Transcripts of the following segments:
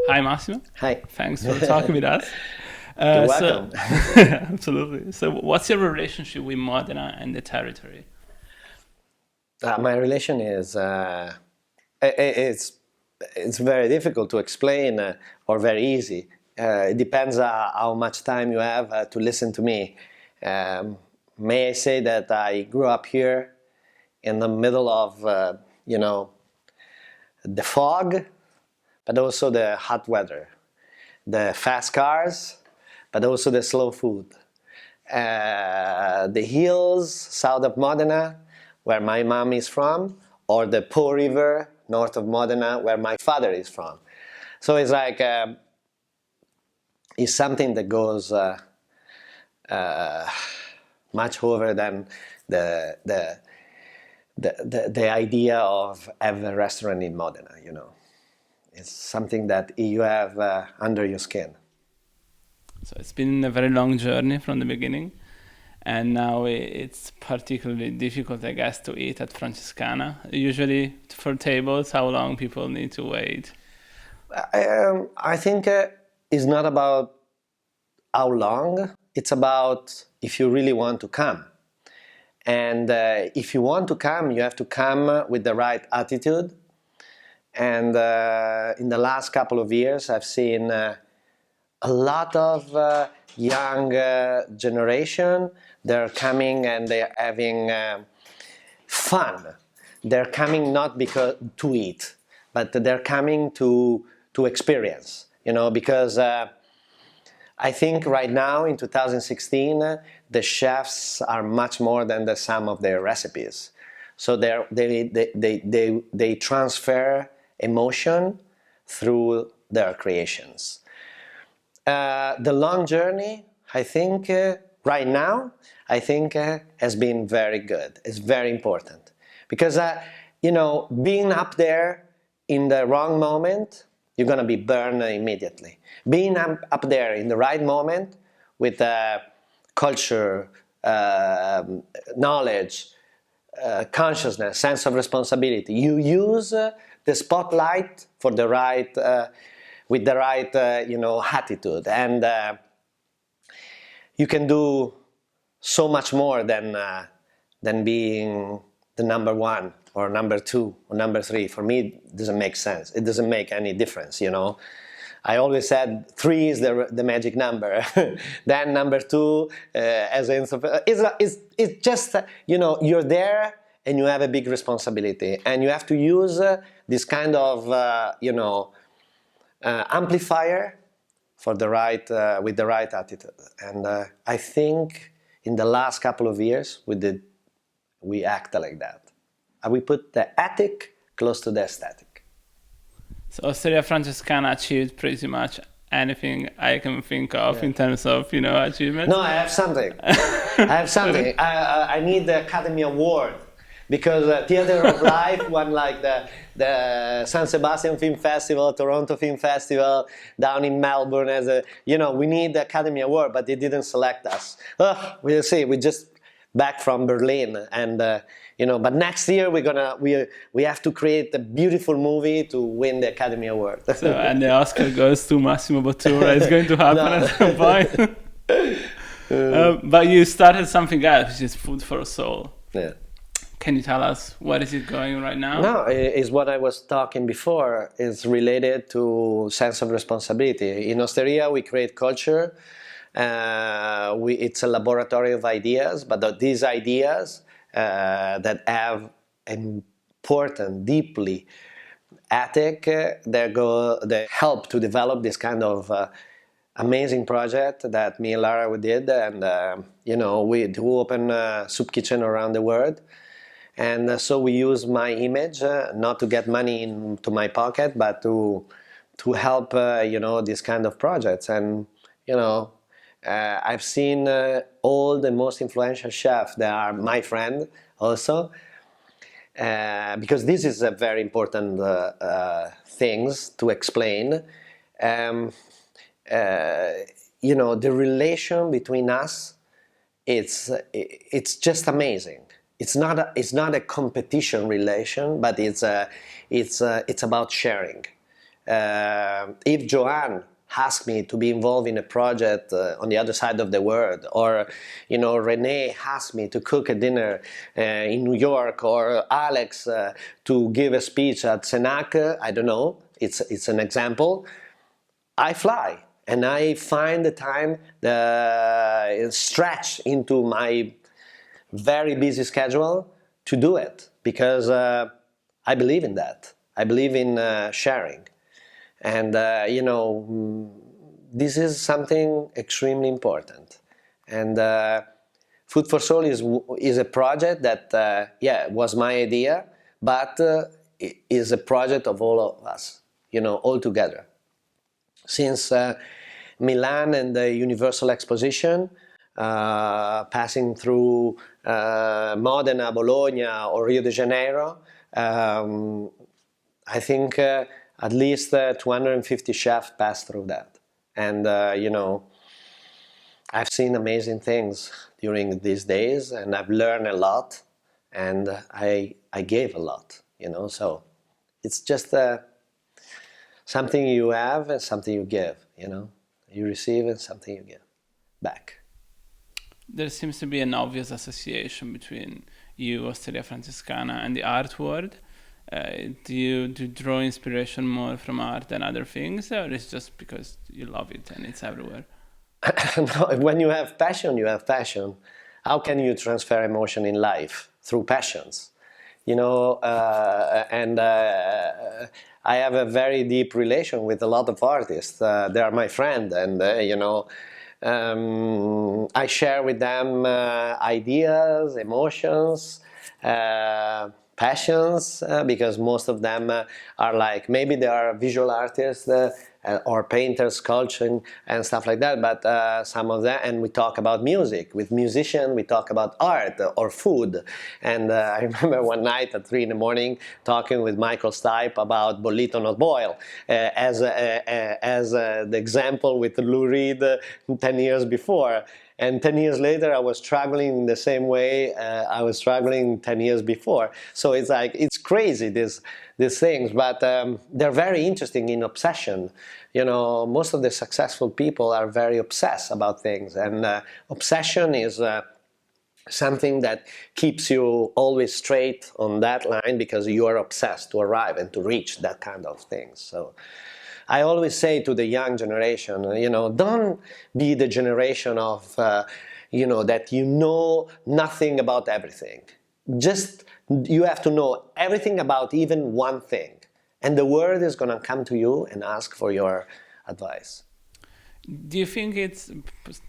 Hi, Massimo. Hi. Thanks for talking with us. You're So, welcome. absolutely. So, what's your relationship with Modena and the territory? My relation is i- i- it's it's very difficult to explain or very easy. It depends how much time you have to listen to me. Um, may I say that I grew up here in the middle of you know the fog, but also the hot weather, the fast cars, but also the slow food. The hills south of Modena, where my mom is from, or the Po River north of Modena, where my father is from. So it's like it's something that goes uh, much over than the the, the idea of having a restaurant in Modena. It's something that you have under your skin. So, it's been a very long journey from the beginning, and now it's particularly difficult, I guess, to eat at Francescana. Usually, for tables, how long people need to wait. I think it's not about how long, it's about if you really want to come. And if you want to come, you have to come with the right attitude. And in the last couple of years, I've seen a lot of young generation. They're coming and they're having fun. They're coming not because to eat, but they're coming to experience. Because I think right now in 2016, the chefs are much more than the sum of their recipes. So they transfer emotion through their creations. The long journey, I think, right now, I think has been very good. It's very important because, being up there in the wrong moment, you're gonna be burned immediately. Being up there in the right moment with culture, knowledge, consciousness, sense of responsibility. You use the spotlight for the right, with the right, attitude, and you can do so much more than being the number one or number two or number three. For me, it doesn't make sense. It doesn't make any difference. I always said three is the magic number. Then number two, as in, it's just you're there and you have a big responsibility, and you have to use this kind of amplifier for the right with the right attitude. And I think in the last couple of years we act like that. We put the ethic close to the aesthetic. So, Osteria Francescana achieved pretty much anything I can think of Yeah. in terms of, achievements. No, I have something. I have something. I need the Academy Award because Theater of Life won like the San Sebastian Film Festival, Toronto Film Festival, down in Melbourne. We need the Academy Award, but they didn't select us. We'll see. We just back from Berlin, and but next year we have to create a beautiful movie to win the Academy Award. So, and the Oscar goes to Massimo Bottura. It's going to happen No. at some point. But you started something else, which is Food for Soul. Yeah. Can you tell us what is it going right now? No, is what I was talking before. It's related to sense of responsibility. In Osteria, we create culture. It's a laboratory of ideas, but these ideas that have important, deeply ethic, they help to develop this kind of amazing project that me and Lara we did, and we do open soup kitchen around the world. And so we use my image not to get money into my pocket, but to help these kind of projects. And I've seen all the most influential chefs. They are my friend also, because this is a very important things to explain. Um, the relation between us, it's just amazing. It's not a competition relation, but it's about sharing. If Joanne asked me to be involved in a project on the other side of the world, or Renee asked me to cook a dinner in New York, or Alex to give a speech at Senac, I don't know, it's an example, I fly and I find the time, stretch into my very busy schedule to do it, because I believe in that. I believe in sharing. And, this is something extremely important. And Food for Soul is a project that, was my idea, but is a project of all of us, all together. Since Milan and the Universal Exposition, passing through Modena, Bologna, or Rio de Janeiro, I think at least 250 chefs passed through that. And, I've seen amazing things during these days, and I've learned a lot, and I gave a lot, so it's just something you have and something you give, you receive and something you give back. There seems to be an obvious association between you, Osteria Francescana, and the art world. Do you draw inspiration more from art than other things, or is it just because you love it and it's everywhere? No, when you have passion, you have passion. How can you transfer emotion in life? Through passions. And I have a very deep relation with a lot of artists. They are my friend, and I share with them ideas, emotions, passions, because most of them are like, maybe they are visual artists or painters, sculpting and stuff like that, but some of them, and we talk about music. With musicians, we talk about art or food. And I remember one night at 3 a.m. talking with Michael Stipe about Bollito Not Boil, as the example with Lou Reed 10 years before. And 10 years later, I was struggling in the same way I was struggling 10 years before. So it's like, it's crazy, these things, but they're very interesting in obsession. Most of the successful people are very obsessed about things, and obsession is something that keeps you always straight on that line, because you are obsessed to arrive and to reach that kind of things. So I always say to the young generation, don't be the generation of, that nothing about everything. Just, you have to know everything about even one thing. And the world is going to come to you and ask for your advice. Do you think it's,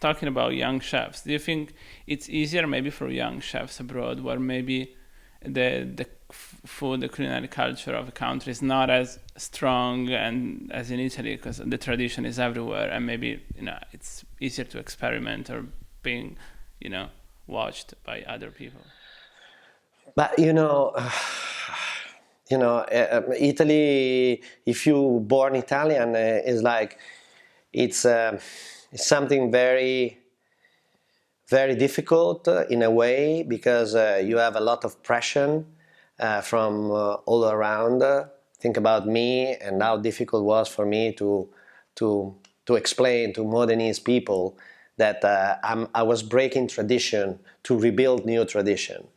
talking about young chefs, do you think it's easier maybe for young chefs abroad, where maybe the food, the culinary culture of a country is not as strong and as in Italy, because the tradition is everywhere, and maybe it's easier to experiment or being watched by other people? But Italy, if you born Italian, is like, it's something very, very difficult in a way, because you have a lot of pressure from all around. Think about me and how difficult it was for me to explain to Modenese people that I was breaking tradition to rebuild new tradition.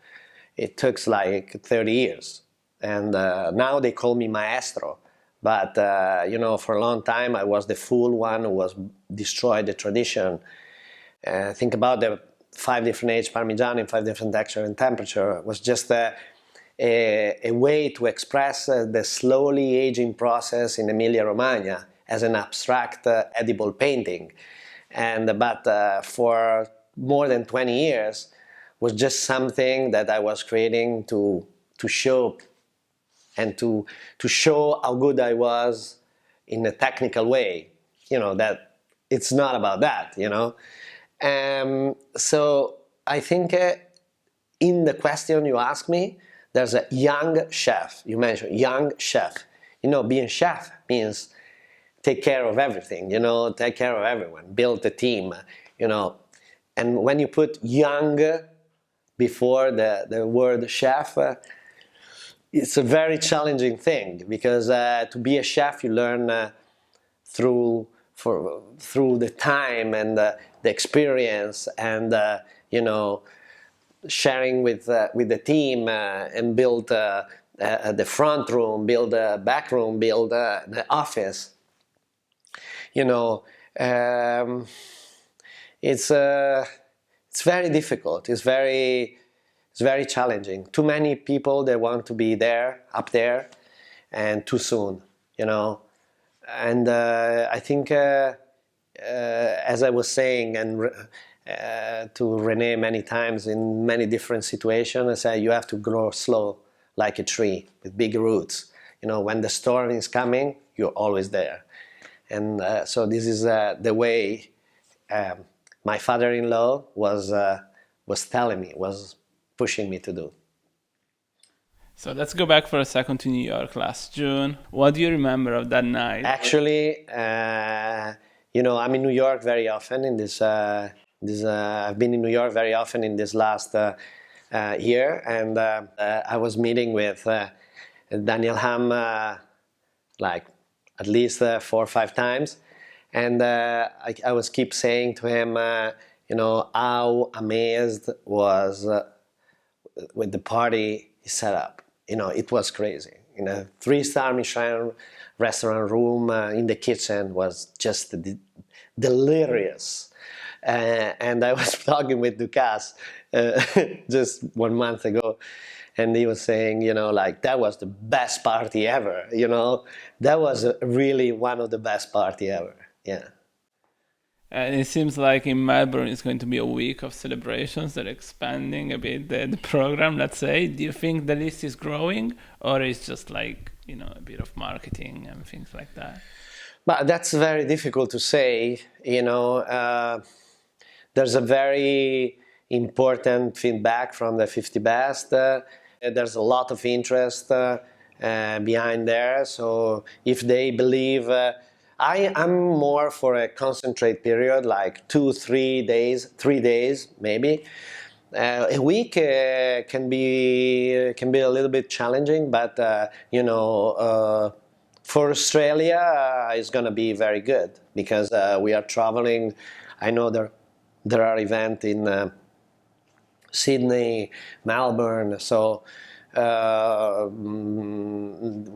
It took like 30 years. And now they call me maestro. But, for a long time, I was the fool one who was destroyed the tradition. Think about the 5 different age Parmigiano in 5 different texture and temperature. It was just a way to express the slowly aging process in Emilia-Romagna as an abstract, edible painting. But for more than 20 years, was just something that I was creating to show, and to show how good I was in a technical way. That it's not about that. So I think in the question you asked me, there's a young chef. You mentioned young chef. Being chef means take care of everything, take care of everyone, build a team, And when you put young before the word chef, it's a very challenging thing because to be a chef, you learn through through the time and the experience and you know, sharing with the team and build the front room, build the back room, build the office. You know, um, it's it's very difficult. It's very challenging. Too many people, they want to be there, up there, and too soon. You know, and I think, as I was saying, and to Renee many times in many different situations, I say you have to grow slow like a tree with big roots. You know, when the storm is coming, you're always there. And so this is the way um, my father-in-law was telling me, was pushing me to do. So let's go back for a second to New York last June. What do you remember of that night? Actually, you know, I'm in New York very often. I've been in New York very often in this last year, and I was meeting with Daniel Ham like at least 4 or 5 times, and I was keep saying to him, you know, how amazed was with the party he set up. You know, it was crazy. In a 3-star Michelin restaurant room, in the kitchen was just delirious. And I was talking with Ducasse just 1 month ago, and he was saying, you know, like that was the best party ever. You know, that was really one of the best party ever. Yeah. And it seems like in Melbourne it's going to be a week of celebrations. They're expanding a bit the program, let's say. Do you think the list is growing, or is just like, you know, a bit of marketing and things like that? But that's very difficult to say. You know, there's a very important feedback from the 50 best. There's a lot of interest behind there. So if they believe, I'm more for a concentrate period, like 2 3 days, 3 days maybe. A week can be a little bit challenging, but you know, for Australia, it's going to be very good because we are traveling. I know there are events in Sydney, Melbourne, so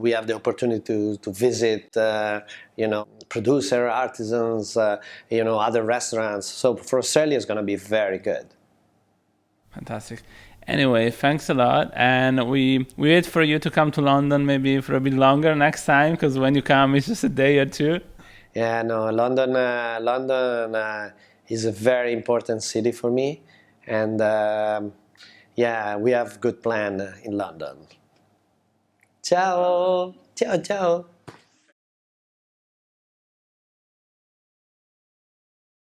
we have the opportunity to visit, you know, producer, artisans, you know, other restaurants. So for Australia, it's going to be very good. Fantastic. Anyway, thanks a lot, and we wait for you to come to London maybe for a bit longer next time, because when you come, it's just a day or two. Yeah, no, London is a very important city for me, and yeah, we have good plan in London. Ciao, ciao, ciao.